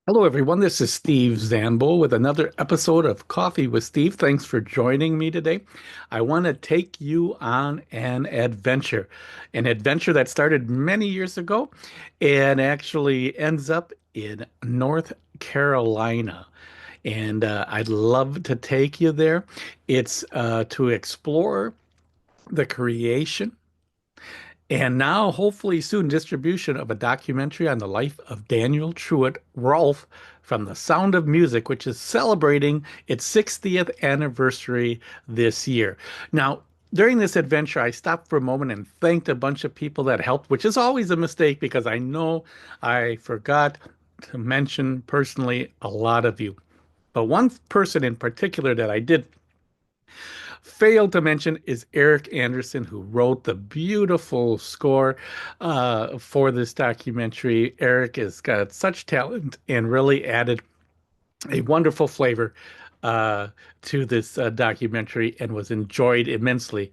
Hello, everyone. This is Steve Zambo with another episode of Coffee with Steve. Thanks for joining me today. I want to take you on an adventure that started many years ago and actually ends up in North Carolina. And I'd love to take you there. It's to explore the creation and now, hopefully soon, distribution of a documentary on the life of Daniel Truhitte Rolf from The Sound of Music, which is celebrating its 60th anniversary this year. Now, during this adventure, I stopped for a moment and thanked a bunch of people that helped, which is always a mistake because I know I forgot to mention personally a lot of you. But one person in particular that I did failed to mention is Eric Anderson, who wrote the beautiful score for this documentary. Eric has got such talent and really added a wonderful flavor uh, to this documentary and was enjoyed immensely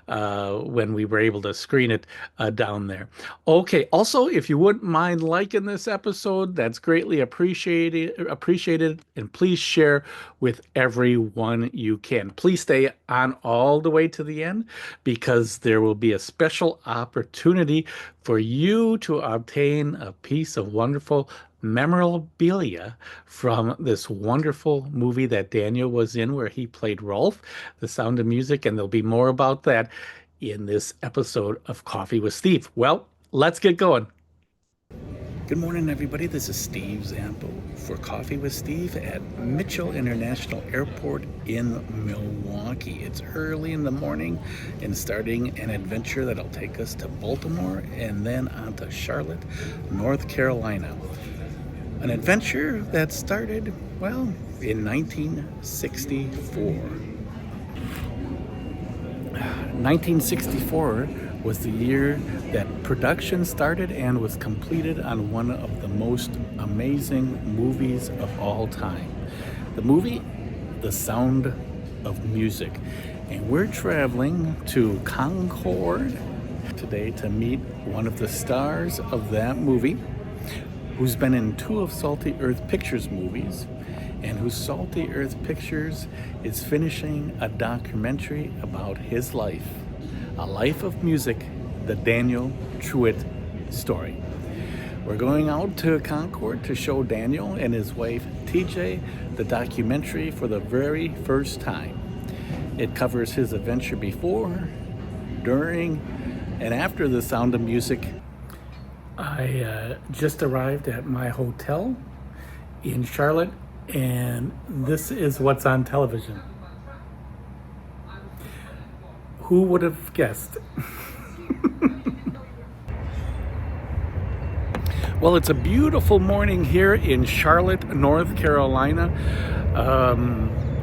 when we were able to screen it down there. Okay, also, if you wouldn't mind liking this episode, that's greatly appreciated, and please share with everyone you can. Please stay on all the way to the end because there will be a special opportunity for you to obtain a piece of wonderful memorabilia from this wonderful movie that Daniel was in where he played Rolf, The Sound of Music, and there'll be more about that in this episode of Coffee with Steve. Well, let's get going. Good morning, everybody. This is Steve Zampo for Coffee with Steve at Mitchell International Airport in Milwaukee. It's early in the morning and starting an adventure that'll take us to Baltimore and then on to Charlotte, North Carolina. An adventure that started, well, in 1964. 1964 was the year that production started and was completed on one of the most amazing movies of all time. The movie, The Sound of Music. And we're traveling to Concord today to meet one of the stars of that movie, who's been in two of Salty Earth Pictures movies, and whose Salty Earth Pictures is finishing a documentary about his life, a life of music, the Daniel Truhitte Story. We're going out to Concord to show Daniel and his wife TJ the documentary for the very first time. It covers his adventure before, during, and after The Sound of Music. I just arrived at my hotel in Charlotte, and this is what's on television. Who would have guessed? Well, it's a beautiful morning here in Charlotte, North Carolina.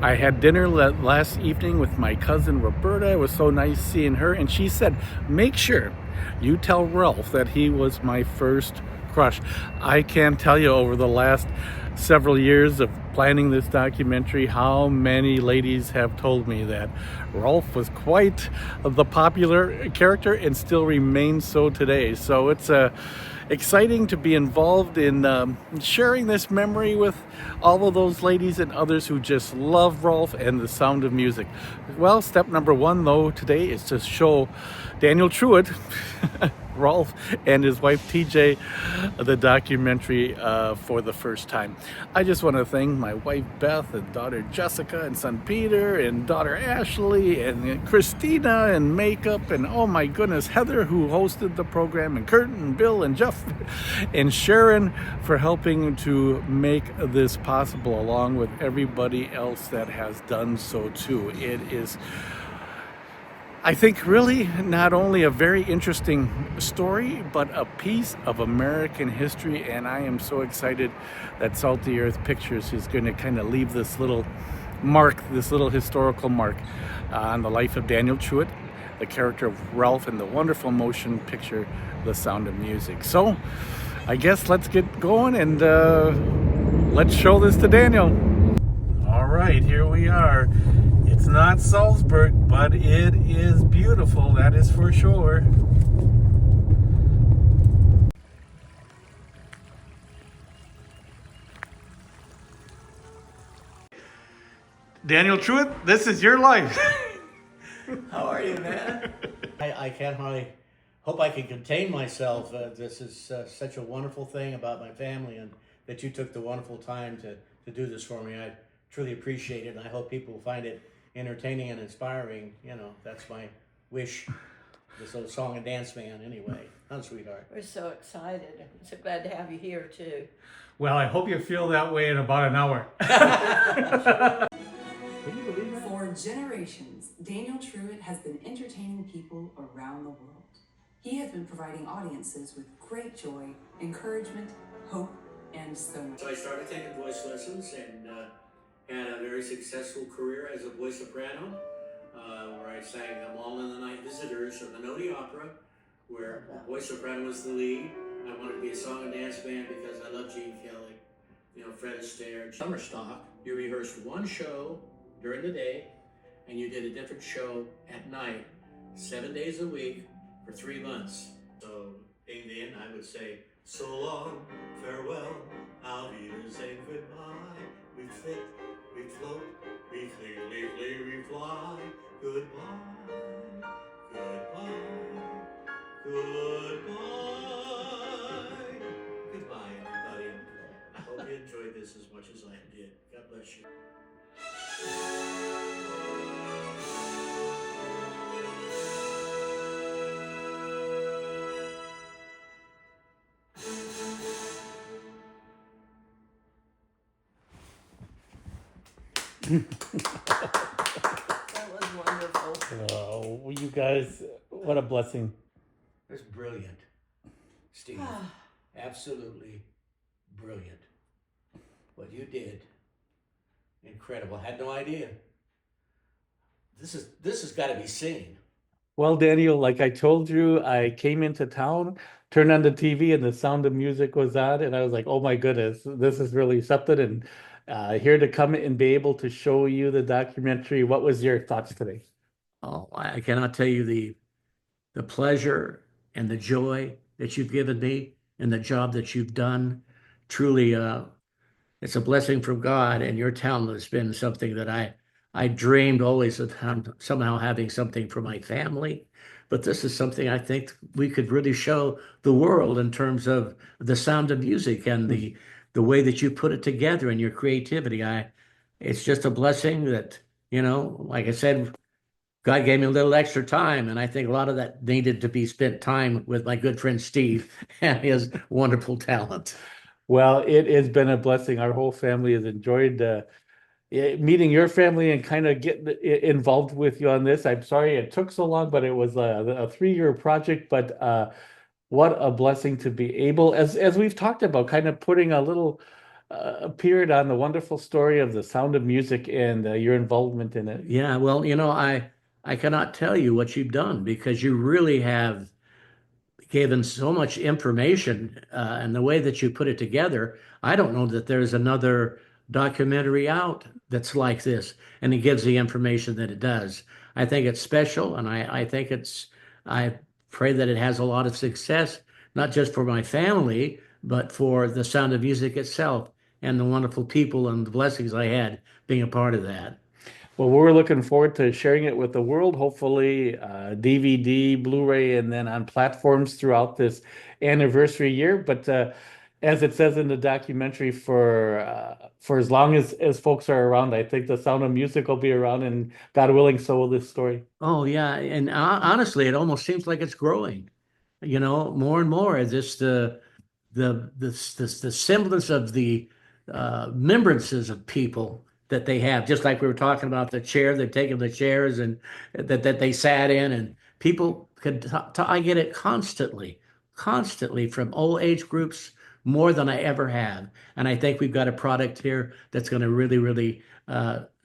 I had dinner last evening with my cousin Roberta. It was so nice seeing her, and she said, make sure you tell Rolf that he was my first crush. I can't tell you over the last several years of planning this documentary how many ladies have told me that Rolf was quite the popular character and still remains so today. So it's exciting to be involved in sharing this memory with all of those ladies and others who just love Rolf and The Sound of Music. Well, step number one, though, today is to show Daniel Truhitte, Rolf, and his wife TJ the documentary for the first time. I just want to thank my wife Beth and daughter Jessica and son Peter and daughter Ashley and Christina and makeup and oh my goodness, Heather, who hosted the program, and Kurt and Bill and Jeff and Sharon for helping to make this possible, along with everybody else that has done so too. It is, I think, really not only a very interesting story, but a piece of American history. And I am so excited that Salty Earth Pictures is going to kind of leave this little mark, this little historical mark on the life of Daniel Truhitte, the character of Rolf, and the wonderful motion picture, The Sound of Music. So I guess let's get going and let's show this to Daniel. All right, here we are. It's not Salzburg, but it is beautiful, that is for sure. Daniel Truhitte, this is your life. How are you, man? I can't hardly hope I can contain myself. This is such a wonderful thing about my family, and that you took the wonderful time to do this for me. I truly appreciate it, and I hope people find it entertaining and inspiring. You know, that's my wish. This old song and dance man, anyway. Huh, sweetheart? We're so excited. I'm so glad to have you here too. Well, I hope you feel that way in about an hour. Can you believe that? For generations, Daniel Truhitte has been entertaining people around the world. He has been providing audiences with great joy, encouragement, hope, and so much. So I started taking voice lessons and had a very successful career as a voice soprano, where I sang All in the Night Visitors of the Nodi Opera, where voice soprano was the lead. I wanted to be a song and dance band because I love Gene Kelly, you know, Fred Astaire. Summer stock, you rehearsed one show during the day, and you did a different show at night, 7 days a week for 3 months. So being the end, I would say, so long, farewell, auf Wiedersehen, goodbye. We flit, we float, we flee, we fly. Goodbye, goodbye, goodbye. Goodbye, everybody. I hope you enjoyed this as much as I did. God bless you. That was wonderful. Oh, you guys, what a blessing. It was brilliant, Steve. Absolutely brilliant. What you did, incredible. I had no idea. This has got to be seen. Well, Daniel, like I told you, I came into town, turned on the TV, and the Sound of Music was on, and I was like, "Oh my goodness, this is really something!" And here to come and be able to show you the documentary. What was your thoughts today? Oh, I cannot tell you the pleasure and the joy that you've given me and the job that you've done. Truly, it's a blessing from God, and your talent has been something that I dreamed always of somehow having something for my family. But this is something I think we could really show the world in terms of the sound of music and the way that you put it together and your creativity. It's just a blessing that, you know, like I said, God gave me a little extra time, and I think a lot of that needed to be spent time with my good friend Steve and his wonderful talent. Well, it has been a blessing. Our whole family has enjoyed meeting your family and kind of getting involved with you on this. I'm sorry it took so long, but it was a 3-year project. But what a blessing to be able, as we've talked about, kind of putting a little period on the wonderful story of the Sound of Music and your involvement in it. Yeah, well, you know, I cannot tell you what you've done because you really have given so much information and the way that you put it together. I don't know that there's another documentary out that's like this, and it gives the information that it does. I think it's special, and I think I pray that it has a lot of success, not just for my family, but for the Sound of Music itself and the wonderful people and the blessings I had being a part of that. Well, we're looking forward to sharing it with the world, hopefully DVD, Blu-ray, and then on platforms throughout this anniversary year. But as it says in the documentary, for as long as folks are around, I think the Sound of Music will be around, and God willing, so will this story. Oh yeah, and honestly, it almost seems like it's growing. You know, more and more. This the semblance of the remembrances of people that they have, just like we were talking about the chair, they've taken the chairs and that they sat in, and people could I get it constantly from all age groups, more than I ever have. And I think we've got a product here that's going to really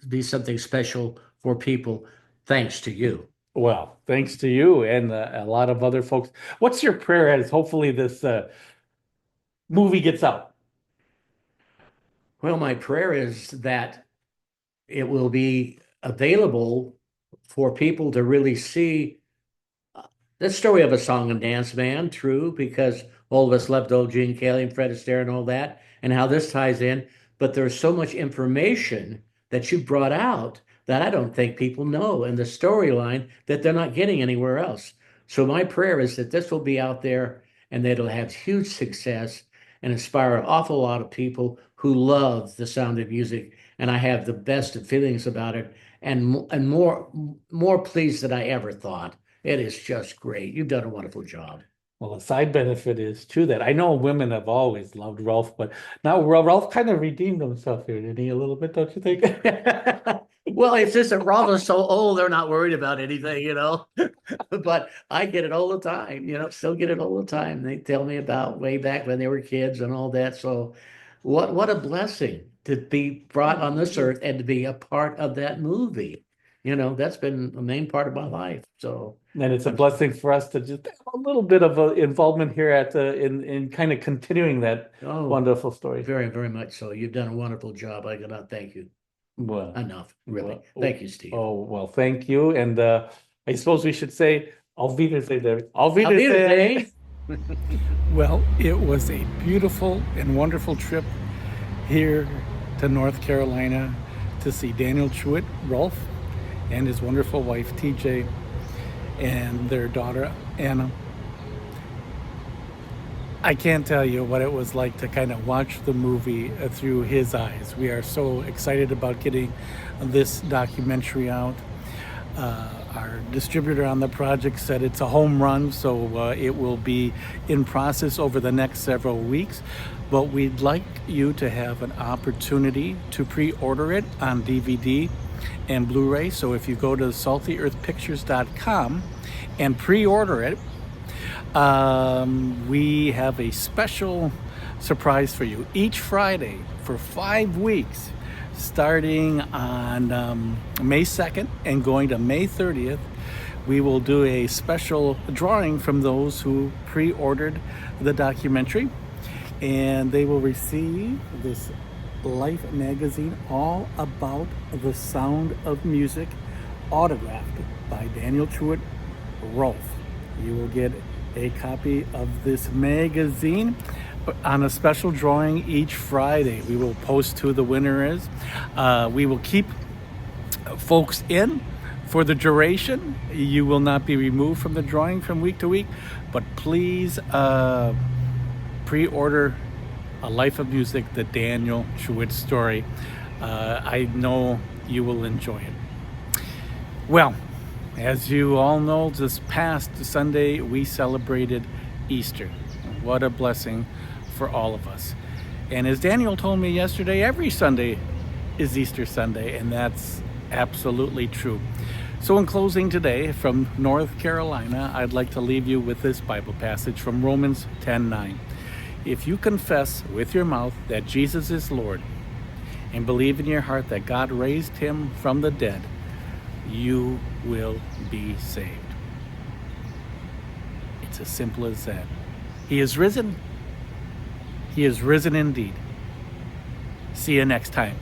be something special for people, thanks to you. Well, thanks to you and a lot of other folks. What's your prayer as hopefully this movie gets out? Well, my prayer is that it will be available for people to really see the story of a song and dance band, true, because all of us loved old Gene Kelly and Fred Astaire and all that, and how this ties in. But there's so much information that you brought out that I don't think people know, and the storyline that they're not getting anywhere else. So my prayer is that this will be out there and that it'll have huge success and inspire an awful lot of people who love the sound of music. And I have the best of feelings about it, and more pleased than I ever thought. It is just great. You've done a wonderful job. Well, a side benefit is too that I know women have always loved Rolf, but now Rolf kind of redeemed himself here, didn't he? A little bit, don't you think? Well, it's just that Rolf is so old, they're not worried about anything, you know. But I get it all the time, you know, still get it all the time. They tell me about way back when they were kids and all that. So what a blessing to be brought on this earth and to be a part of that movie. You know, that's been the main part of my life. So And it's a blessing for us to just have a little bit of a involvement here at in kind of continuing that oh, wonderful story. very, very much so. You've done a wonderful job. I cannot thank you Well, enough, really. well, Thank you, Steve. oh well, thank you. And I suppose we should say Auf Wiedersehen there. Auf Auf Wiedersehen. Wiedersehen. Well, it was a beautiful and wonderful trip here to North Carolina to see Daniel Truhitte, Rolf, and his wonderful wife, TJ, and their daughter, Anna. I can't tell you what it was like to kind of watch the movie through his eyes. We are so excited about getting this documentary out. Our distributor on the project said it's a home run, so it will be in process over the next several weeks. But we'd like you to have an opportunity to pre-order it on DVD and Blu-ray. So if you go to saltyearthpictures.com and pre-order it, we have a special surprise for you. Each Friday for 5 weeks, starting on May 2nd and going to May 30th, we will do a special drawing from those who pre-ordered the documentary, and they will receive this Life magazine all about the sound of music, autographed by Daniel Truhitte, Rolf. You will get a copy of this magazine on a special drawing each Friday. We will post who the winner is. We will keep folks in for the duration. You will not be removed from the drawing from week to week, but please pre-order A Life of Music, the Daniel Truhitte story. I know you will enjoy it. Well, as you all know, this past Sunday we celebrated Easter. What a blessing for all of us. And as Daniel told me yesterday, every Sunday is Easter Sunday, and that's absolutely true. So in closing today from North Carolina, I'd like to leave you with this Bible passage from Romans 10:9. If you confess with your mouth that Jesus is Lord and believe in your heart that God raised him from the dead, you will be saved. It's as simple as that. He is risen. He is risen indeed. See you next time.